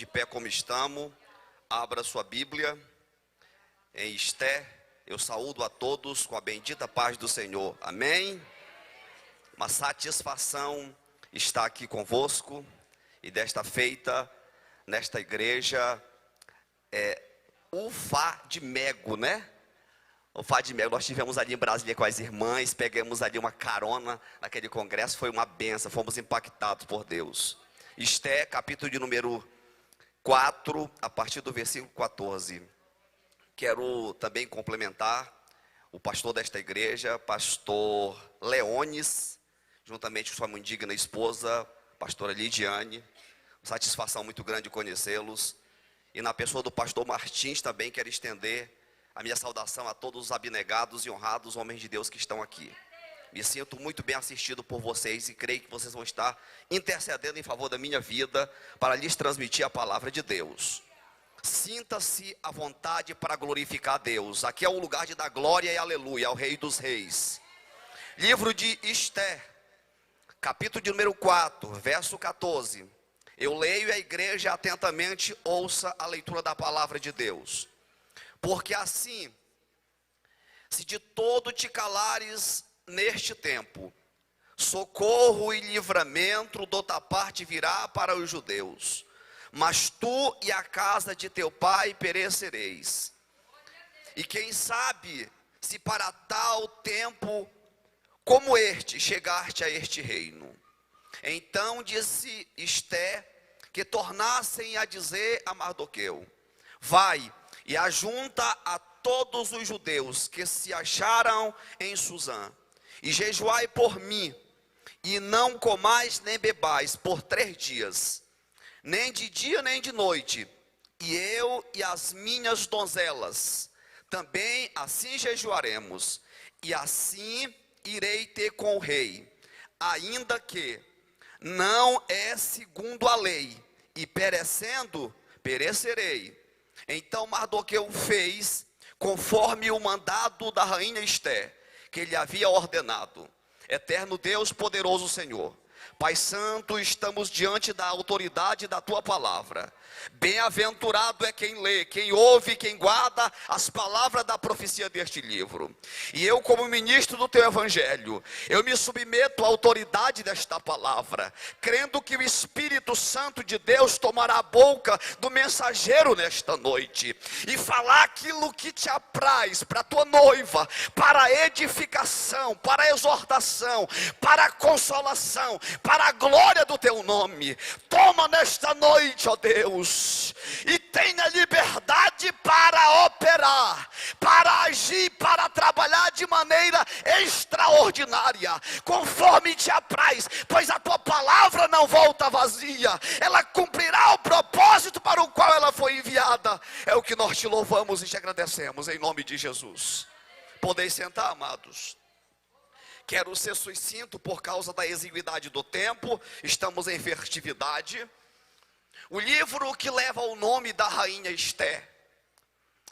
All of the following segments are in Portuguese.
de pé como estamos, abra sua Bíblia em Esté. Eu saúdo a todos com a bendita paz do Senhor. Amém? Uma satisfação estar aqui convosco e desta feita, nesta igreja, o Fá de Mego, né? O Fá de Mego, nós tivemos ali em Brasília com as irmãs, pegamos ali uma carona naquele congresso, foi uma benção, fomos impactados por Deus. Esté, capítulo de número 4, a partir do versículo 14. Quero também complementar o pastor desta igreja, pastor Leones, juntamente com sua muito digna esposa, pastora Lidiane. Satisfação muito grande conhecê-los. E na pessoa do pastor Martins também quero estender a minha saudação a todos os abnegados e honrados homens de Deus que estão aqui. Me sinto muito bem assistido por vocês e creio que vocês vão estar intercedendo em favor da minha vida para lhes transmitir a palavra de Deus. Sinta-se à vontade para glorificar a Deus. Aqui é o lugar de dar glória e aleluia ao Rei dos Reis. Livro de Esté, capítulo de número 4, verso 14. Eu leio e a igreja atentamente ouça a leitura da palavra de Deus. Porque assim, se de todo te calares neste tempo, socorro e livramento da tua parte virá para os judeus. Mas tu e a casa de teu pai perecereis. E quem sabe se para tal tempo como este chegar-te a este reino. Então disse Esté que tornassem a dizer a Mardoqueu: vai e ajunta a todos os judeus que se acharam em Susã, e jejuai por mim, e não comais nem bebais por 3 dias, nem de dia nem de noite, e eu e as minhas donzelas também assim jejuaremos, e assim irei ter com o rei, ainda que não é segundo a lei, e perecendo, perecerei. Então Mardoqueu fez conforme o mandado da rainha Esté, que ele havia ordenado. Eterno Deus, poderoso Senhor, Pai Santo, estamos diante da autoridade da Tua palavra. Bem-aventurado é quem lê, quem ouve, quem guarda as palavras da profecia deste livro. E eu, como ministro do Teu Evangelho, eu me submeto à autoridade desta palavra, crendo que o Espírito Santo de Deus tomará a boca do mensageiro nesta noite, e falar aquilo que Te apraz para a Tua noiva, para a edificação, para a exortação, para a consolação, para a glória do Teu nome. Toma nesta noite, ó Deus, e tenha liberdade para operar, para agir, para trabalhar de maneira extraordinária, conforme Te apraz, pois a Tua palavra não volta vazia, ela cumprirá o propósito para o qual ela foi enviada. É o que nós Te louvamos e Te agradecemos, em nome de Jesus. Podeis sentar, amados. Quero ser sucinto por causa da exiguidade do tempo, estamos em festividade. O livro que leva o nome da rainha Esté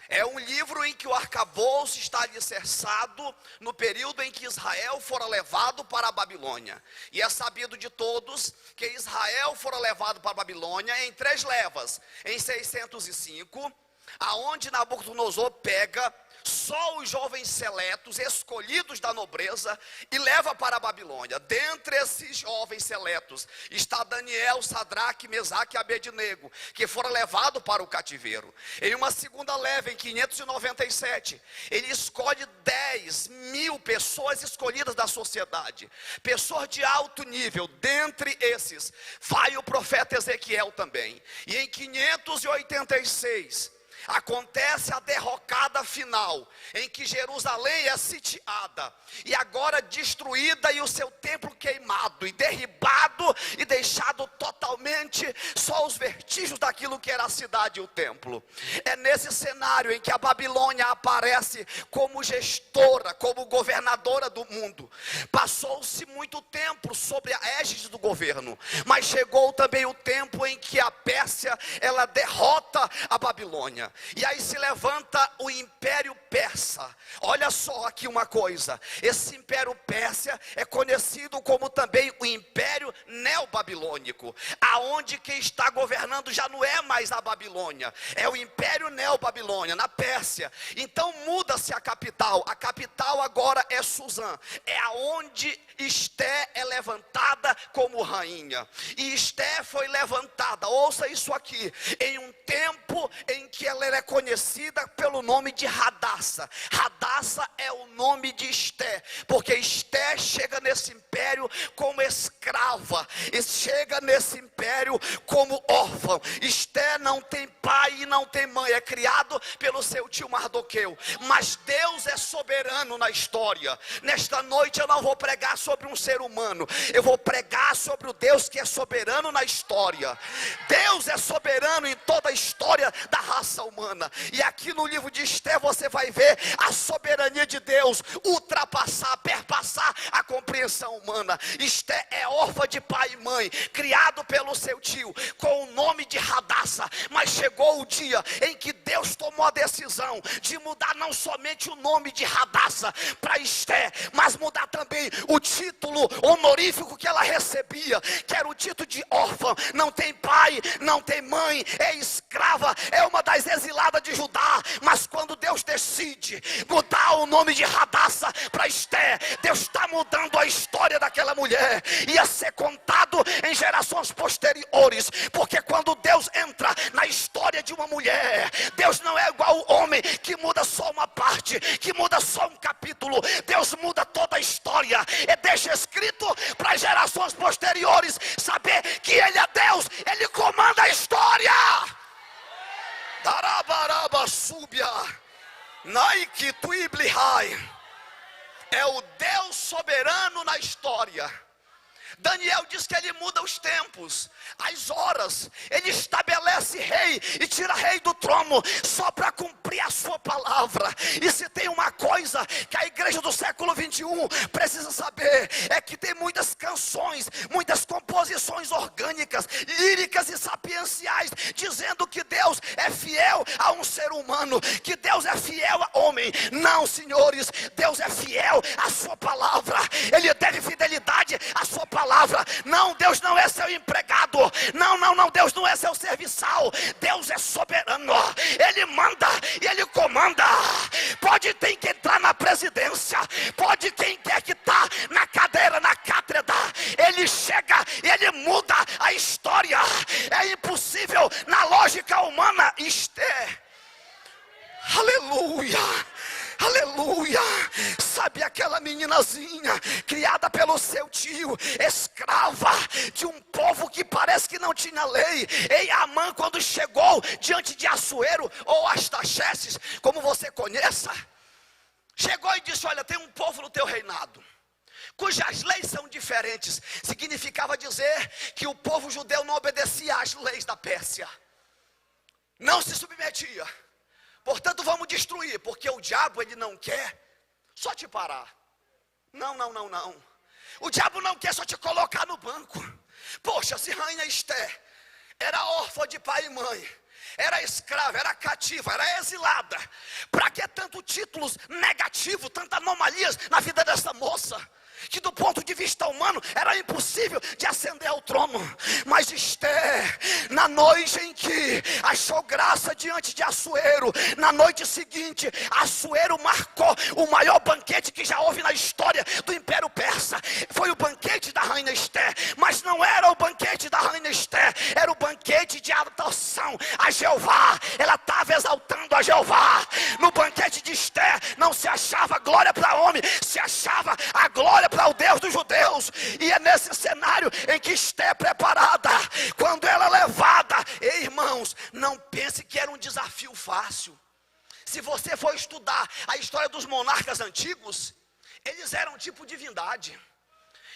é um livro em que o arcabouço está alicerçado no período em que Israel fora levado para a Babilônia. E é sabido de todos que Israel fora levado para a Babilônia em 3 levas. Em 605, aonde Nabucodonosor pega só os jovens seletos, escolhidos da nobreza, e leva para a Babilônia. Dentre esses jovens seletos está Daniel, Sadraque, Mesaque e Abednego, que foram levados para o cativeiro. Em uma segunda leva, em 597, ele escolhe 10.000 pessoas escolhidas da sociedade, pessoas de alto nível. Dentre esses vai o profeta Ezequiel também. E em 586 acontece a derrocada final, em que Jerusalém é sitiada, e agora destruída, e o seu templo queimado, e derribado, e deixado totalmente só os vestígios daquilo que era a cidade e o templo. É nesse cenário em que a Babilônia aparece como gestora, como governadora do mundo. Passou-se muito tempo sobre a égide do governo, mas chegou também o tempo em que a Pérsia, ela derrota a Babilônia. Babilônia. E aí se levanta o Império Persa. Olha só aqui uma coisa. Esse Império Persa é conhecido como também o Império Neobabilônico. Aonde quem está governando já não é mais a Babilônia. É o Império Neobabilônia, na Pérsia. Então muda-se a capital. A capital agora é Suzã. É aonde Esté é levantada como rainha. E Esté foi levantada, ouça isso aqui, em um tempo em que ela é conhecida pelo nome de Hadassa. Hadassa é o nome de Esté, porque Esté chega nesse império como escrava, e chega nesse império como órfã. Esté não tem pai e não tem mãe, é criado pelo seu tio Mardoqueu. Mas Deus é soberano na história. Nesta noite eu não vou pregar sobre um ser humano, eu vou pregar sobre o Deus que é soberano na história. Deus é soberano em toda a história da raça humana. E aqui no livro de Esté você vai ver a soberania de Deus ultrapassar, perpassar a compreensão humana. Esté é órfã de pai e mãe, criado pelo seu tio com o nome de Hadassa. Mas chegou o dia em que Deus tomou a decisão de mudar não somente o nome de Hadassa para Esté, mas mudar também o título honorífico que ela recebia, que era o título de órfã. Não tem pai, não tem mãe, é escrava, é uma das exiladas de Judá. Mas quando Deus decide mudar o nome de Hadassa para Esté, Deus está mudando a história daquela mulher. Ia ser contado em gerações posteriores, porque quando Deus entra na história de uma mulher, Deus não é igual ao homem que muda só uma parte, que muda só um capítulo. Deus muda toda a história e deixa escrito para gerações posteriores saber que Ele é Deus, Ele comanda a história. Darabaraba súbia, Nike tuiblihai. É o Deus soberano na história. Daniel diz que ele muda os tempos, as horas, ele estabelece rei e tira rei do trono só para cumprir a sua palavra. E se tem uma coisa que a igreja do século 21 precisa saber, é que tem muitas canções, muitas composições orgânicas, líricas e sapienciais, dizendo que Deus é fiel a um ser humano, que Deus é fiel a homem. Não, senhores, Deus é fiel à sua palavra, Ele deve fidelidade à sua palavra. Não, Deus não é seu empregado. Não, Deus não é seu serviçal. Deus é soberano. Ele manda e Ele comanda. Pode quem quer entrar na presidência, pode quem quer que está na cadeira, na cátedra. Ele chega e Ele muda a história. É impossível na lógica humana. Aleluia. Aleluia. Sabe aquela meninazinha criada pelo seu tio, escrava de um povo que parece que não tinha lei. E Amã, quando chegou diante de Assuero ou Astaxerxes, como você conheça, chegou e disse: olha, tem um povo no teu reinado cujas leis são diferentes. Significava dizer que o povo judeu não obedecia às leis da Pérsia, não se submetia. Portanto, vamos destruir, porque o diabo, ele não quer só te parar. Não. O diabo não quer só te colocar no banco. Poxa, se rainha Esté era órfã de pai e mãe, era escrava, era cativa, era exilada, para que tanto títulos negativos, tantas anomalias na vida dessa moça, que do ponto de vista humano era impossível de ascender ao trono. Mas Esté, na noite em que achou graça diante de Assuero, na noite seguinte, Assuero marcou o maior banquete que já houve na história do Império Persa. Foi o banquete da rainha Esté, mas não era o banquete da rainha Esté, era o banquete de adoração a Jeová. Ela estava exaltando a Jeová. No banquete de Esté não se achava glória para homem, se achava a glória para o Deus dos judeus. E é nesse cenário em que Esté é preparada, quando ela é levada. Ei, irmãos, não pense que era um desafio fácil. Se você for estudar a história dos monarcas antigos, eles eram tipo divindade.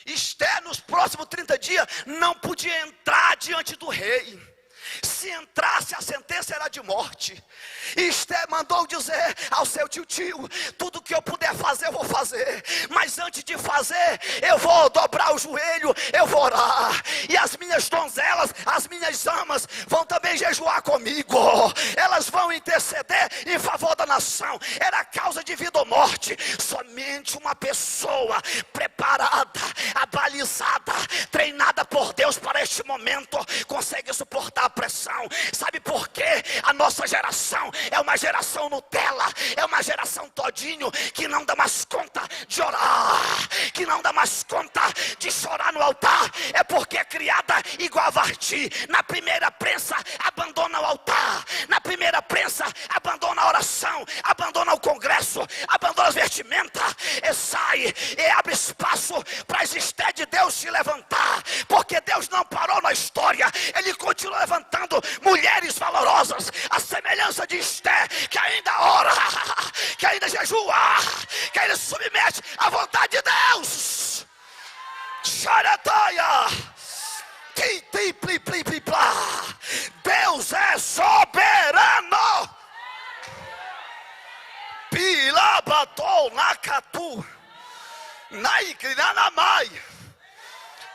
Esté, nos próximos 30 dias, não podia entrar diante do rei. Se entrasse, a sentença era de morte. E Esther mandou dizer ao seu tio: tudo que eu puder fazer, eu vou fazer. Mas antes de fazer, eu vou dobrar o joelho, eu vou orar. E as minhas donzelas, as minhas amas, vão também jejuar comigo. Elas vão interceder em favor da nação. Era causa de vida ou morte. Somente uma pessoa preparada, abalizada, treinada por Deus para este momento consegue suportar a pressão. Sabe por quê? A nossa geração é uma geração Nutella, é uma geração todinho que não dá mais conta de orar, que não dá mais conta de chorar no altar. É porque é criada igual a Varti. Na primeira prensa abandona o altar, na primeira prensa abandona a oração, abandona o congresso, abandona as vestimentas e sai e abre espaço para a existência de Deus se levantar. Porque Deus não parou na história, Ele continua levantando mulheres valorosas, a semelhança de Esther, que ainda ora, que ainda jejua, que ainda se submete à vontade de Deus. Xarataia, Deus é soberano. Pilabatou nakatu, naikrinanamai.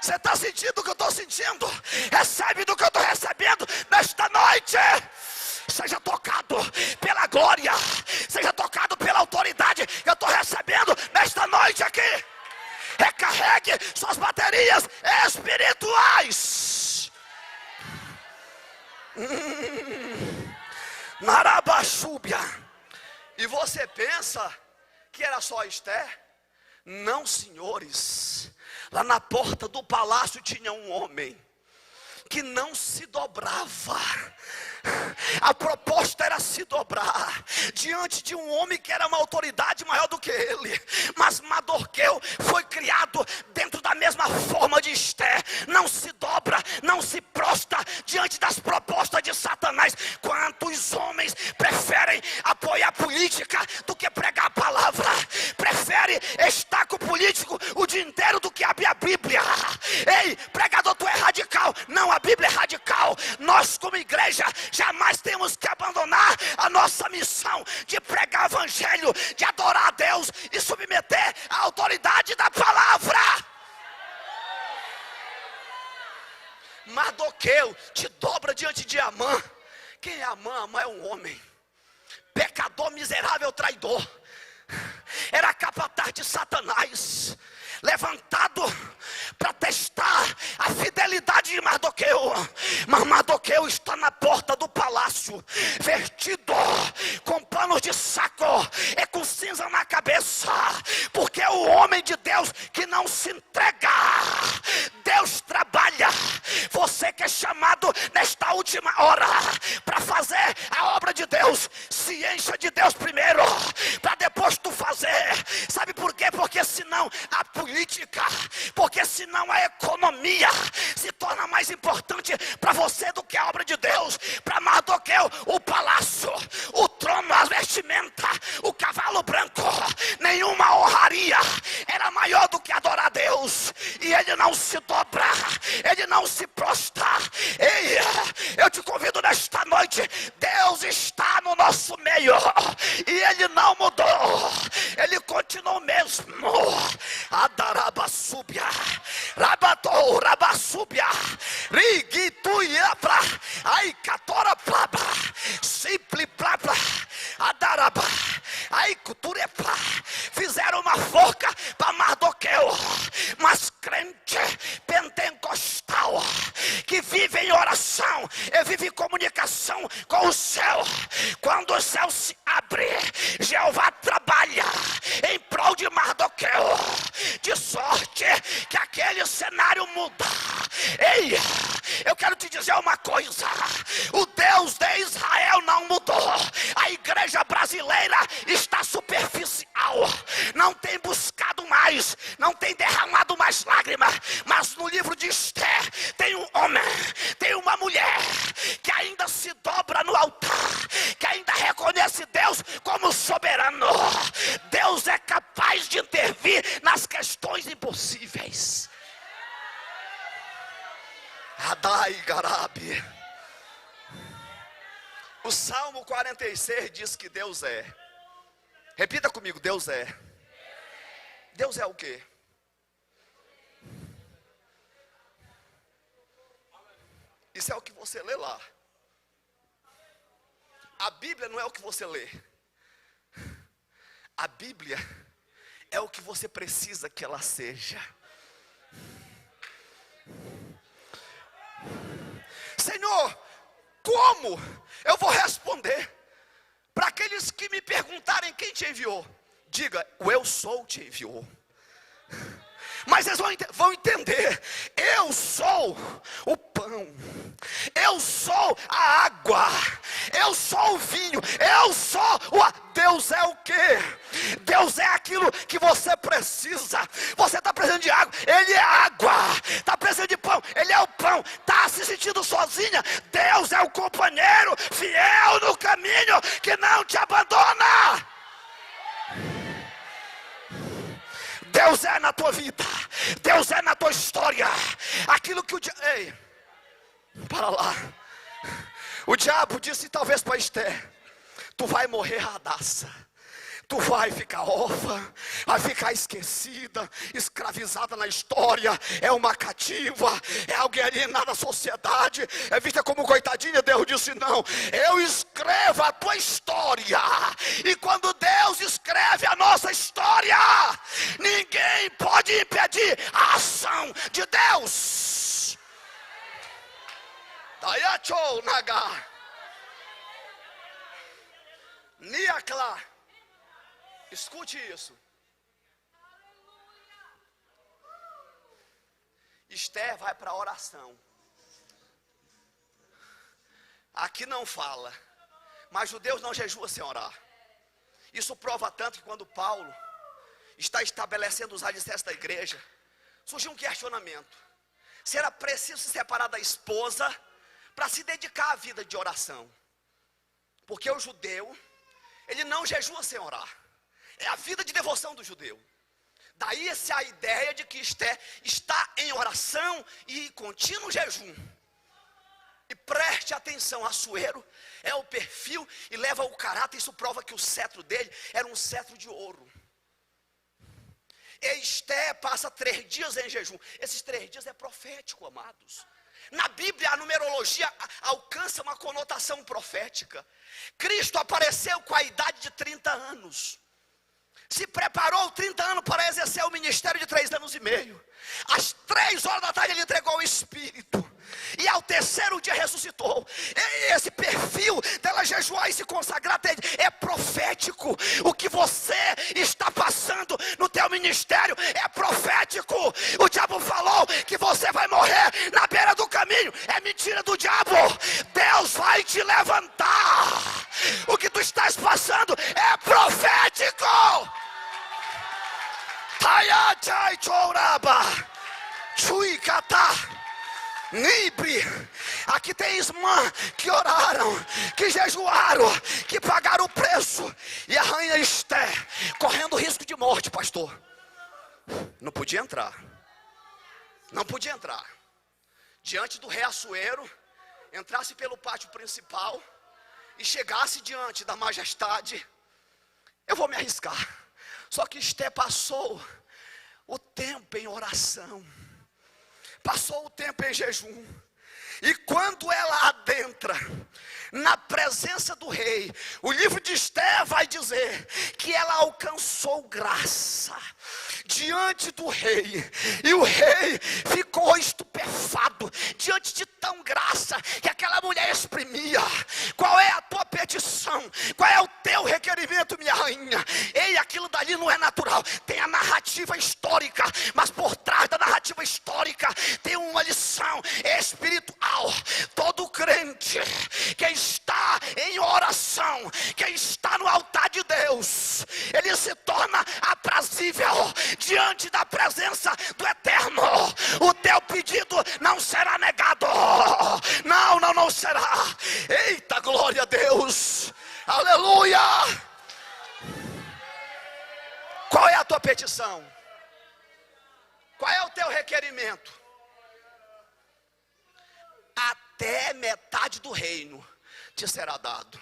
Você está sentindo o que eu estou sentindo? Recebe do que eu estou recebendo nesta noite. Seja tocado pela glória, seja tocado pela autoridade que eu estou recebendo nesta noite aqui. Recarregue suas baterias espirituais. Narabachúbia. E você pensa que era só Esther? Não, senhores. Lá na porta do palácio tinha um homem que não se dobrava. A proposta era se dobrar diante de um homem que era uma autoridade maior do que ele. Mas Mardoqueu foi criado dentro da mesma forma de Esther. Não se dobra, não se prostra diante das propostas de Satanás. Quantos homens preferem apoiar a política do que pregar a palavra? Prefere estar com o político o dia inteiro do que abrir a Bíblia. Ei, pregador, tu é radical. Não, a Bíblia é radical. Nós como igreja jamais temos que abandonar a nossa missão de pregar o evangelho, de adorar a Deus e submeter a autoridade da palavra. Mardoqueu te dobra diante de Amã. Quem é Amã? Amã é um homem pecador, miserável, traidor. Era capataz de Satanás, levantado para testar a fidelidade de Mardoqueu. Mas Mardoqueu está na porta do palácio, vestido com panos de saco e com cinza na cabeça, porque é o homem de Deus que não se entrega. Deus trabalha. Você que é chamado nesta última hora para fazer a obra de Deus, se encha de Deus primeiro, para depois tu fazer. Sabe por quê? Porque senão a política, porque senão a economia se torna mais importante para você do que a obra de Deus. Para Mardoqueu, o palácio, o trono, as vestimentas, o cavalo branco, nenhuma honraria era maior do que adorar a Deus. E ele não se dobra, ele não se prostra. Ei, eu te convido nesta noite. Deus está no nosso meio e ele não mudou, ele continua o mesmo. Adarabasúbia, rabatou, rabasúbia, rigituiapra, ai catora plaba, simple plaba, adaraba, ai cuturepla. Fizeram uma forca para Mardoqueu, mas crente pentecostal que vive em oração e vive em comunicação com o céu, quando o céu se abre, Jeová trabalha em prol de Mardoqueu, de sorte que aquele cenário muda. Ei, eu quero te dizer uma coisa: o Deus de Israel não mudou. A igreja brasileira está superficial, não tem buscado mais, não tem derramado mais lágrimas. Mas no livro de Esther tem um homem, tem uma mulher que ainda se dobra no altar, que ainda reconhece Deus como soberano. Deus é capaz de intervir nas questões impossíveis. Adai Garabi, O Salmo 46 diz que Deus é. Repita comigo, Deus é. Deus é o quê? Isso é o que você lê lá. A Bíblia não é o que você lê. A Bíblia é o que você precisa que ela seja. Senhor, como eu vou responder para aqueles que me perguntarem quem te enviou? Diga, o eu sou te enviou. Mas eles vão entender, eu sou o pão, eu sou a água, eu sou o vinho, eu sou Deus é o quê? Deus é aquilo que você precisa. Você está precisando de água, Ele é água. Está precisando de pão, Ele é o pão. Está se sentindo sozinha, Deus é o companheiro fiel no caminho que não te abandona. Deus é na tua vida, Deus é na tua história. Aquilo que o diabo... Ei, para lá. O diabo disse talvez para Esther: tu vai morrer radaça, tu vai ficar órfã, vai ficar esquecida, escravizada na história, é uma cativa, é alguém alienado da sociedade, é vista como coitadinha. Deus disse: não, eu escrevo a tua história. E quando Deus escreve a nossa história, ninguém pode impedir a ação de Deus. Dayachou naga Niakla. Escute isso. Esther vai para a oração. Aqui não fala, mas judeus não jejuam sem orar. Isso prova tanto que quando Paulo está estabelecendo os alicerces da igreja, surgiu um questionamento: será preciso se separar da esposa para se dedicar à vida de oração? Porque o judeu, ele não jejua sem orar. É a vida de devoção do judeu. Daí essa a ideia de que Esther está em oração e contínuo jejum. E preste atenção, Assuero é o perfil e leva o caráter. Isso prova que o cetro dele era um cetro de ouro. E Esther passa 3 dias em jejum. Esses 3 dias é profético, amados. Na Bíblia a numerologia alcança uma conotação profética. Cristo apareceu com a idade de 30 anos. Se preparou 30 anos para exercer o ministério de 3 anos e meio. Às 3 horas da tarde ele entregou o Espírito. E ao 3º dia ressuscitou. E esse perfil dela jejuar e se consagrar é profético. O que você está passando no teu ministério é profético. O diabo falou que você vai morrer na beira do caminho. É mentira do diabo. Deus vai te levantar. O que tu estás passando é profético. Tayachai choraba, chuicata, nibre. Aqui tem irmã que oraram, que jejuaram, que pagaram o preço. E a rainha Esther, correndo risco de morte, pastor, não podia entrar. Não podia entrar. Diante do rei Assuero, entrasse pelo pátio principal e chegasse diante da majestade. Eu vou me arriscar. Só que Esther passou o tempo em oração, passou o tempo em jejum. E quando ela adentra na presença do rei, o livro de Esther vai dizer que ela alcançou graça diante do rei. E o rei ficou estupefado diante de tão graça que aquela mulher exprimia. Qual é a tua petição? Qual é o teu requerimento, minha rainha? Ei, aquilo dali não é natural. Tem a narrativa histórica, mas por trás da narrativa histórica tem uma lição espiritual. Todo crente que está em oração, que está no altar de Deus, ele se torna aprazível diante da presença do Eterno. O teu pedido não será negado. Não será. Eita, glória a Deus. Aleluia. Qual é a tua petição? Qual é o teu requerimento? Até metade do reino te será dado.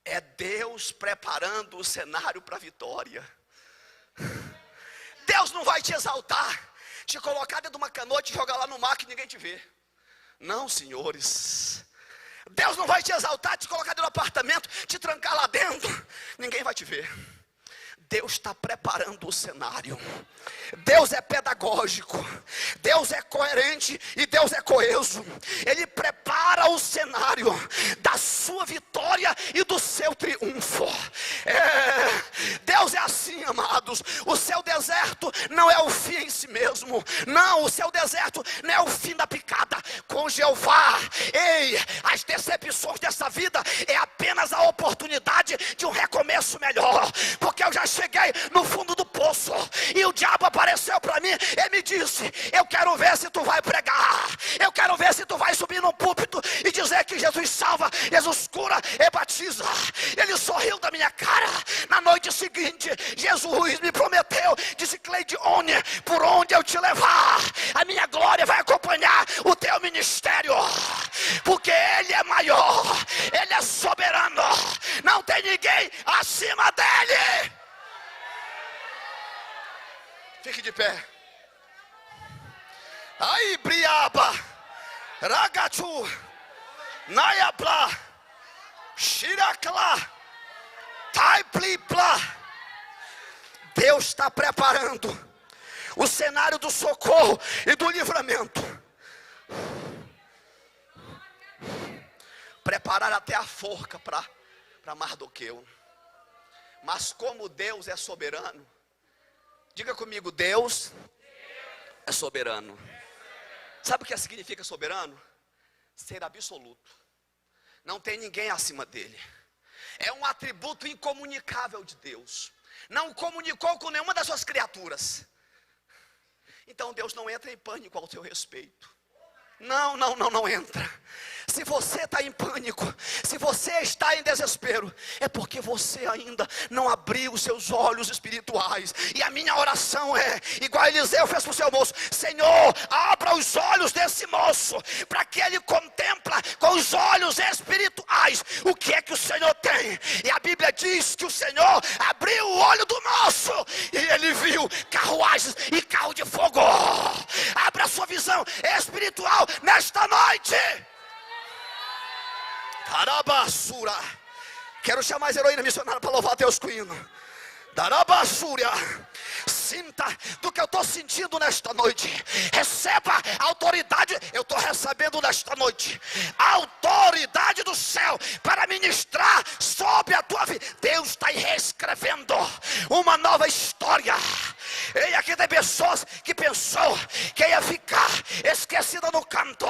É Deus preparando o cenário para a vitória. Deus não vai te exaltar, te colocar dentro de uma canoa, te jogar lá no mar que ninguém te vê. Não, senhores. Deus não vai te exaltar, te colocar dentro do apartamento, te trancar lá dentro, ninguém vai te ver. Deus está preparando o cenário. Deus é pedagógico, Deus é coerente e Deus é coeso. Ele prepara o cenário da sua vitória e do seu triunfo. Deus é assim, amados. O seu deserto não é o fim em si mesmo. Não, o seu deserto não é o fim da picada. Com Jeová, as decepções dessa vida é apenas a oportunidade de um recomeço melhor. Porque eu já cheguei no fundo do poço e o diabo apareceu para mim e me disse: eu quero ver se tu vai pregar, eu quero ver se tu vai subir no púlpito e dizer que Jesus salva, Jesus cura e batiza. Ele sorriu da minha cara. Na noite seguinte, Jesus me prometeu, disse: Cleidione, por onde eu te levar, a minha glória vai acompanhar o teu ministério, porque Ele é maior, Ele é soberano, não tem ninguém acima dEle. Fique de pé. Aí, Briaba, Ragatu, Nayabla, Shirakla, Taiplipla. Deus está preparando o cenário do socorro e do livramento. Preparar até a forca para Mardoqueu. Mas como Deus é soberano, diga comigo: Deus é soberano. Sabe o que significa soberano? Ser absoluto. Não tem ninguém acima dele. É um atributo incomunicável de Deus. Não comunicou com nenhuma das suas criaturas. Então Deus não entra em pânico ao seu respeito. Não entra. Se você está em pânico, se você está em desespero, é porque você ainda não abriu os seus olhos espirituais. E a minha oração é igual a Eliseu fez para o seu moço: Senhor, abra os olhos desse moço, para que ele contempla com os olhos espirituais o que é que o Senhor tem. E a Bíblia diz que o Senhor abriu o olho do moço e ele viu carruagens e carro de fogo. Abra a sua visão espiritual nesta noite. Darabassura. Quero chamar as heroínas missionárias para louvar a Deus com hino. Darabassura. Sinta do que eu estou sentindo nesta noite. Receba a autoridade. Eu estou recebendo nesta noite a autoridade do céu para ministrar sobre a tua vida. Deus está reescrevendo uma nova história. E aqui tem pessoas que pensou que ia ficar esquecida no canto.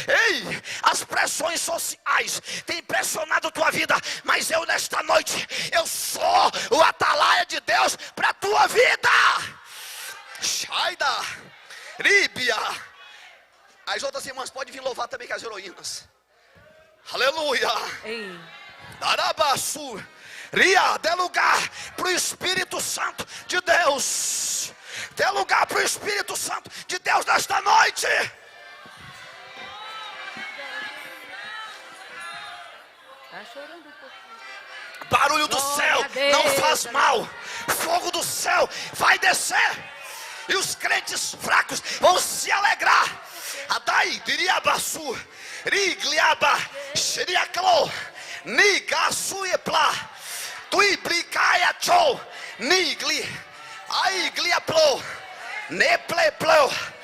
Ei, as pressões sociais têm pressionado tua vida, mas eu nesta noite, eu sou o atalaia de Deus para a tua vida. Shaida, Ríbia. As outras irmãs podem vir louvar também com as heroínas. Aleluia. Darabassu. Ria, dê lugar para o Espírito Santo de Deus. Dê lugar para o Espírito Santo de Deus nesta noite. Barulho do céu não faz mal. Fogo do céu vai descer. E os crentes fracos vão se alegrar. Adai, diriabassu, rigliaba, shiriaklo, nigasuepla. Tuiblicaya cho, nigli, aigliaplo, nepleplo.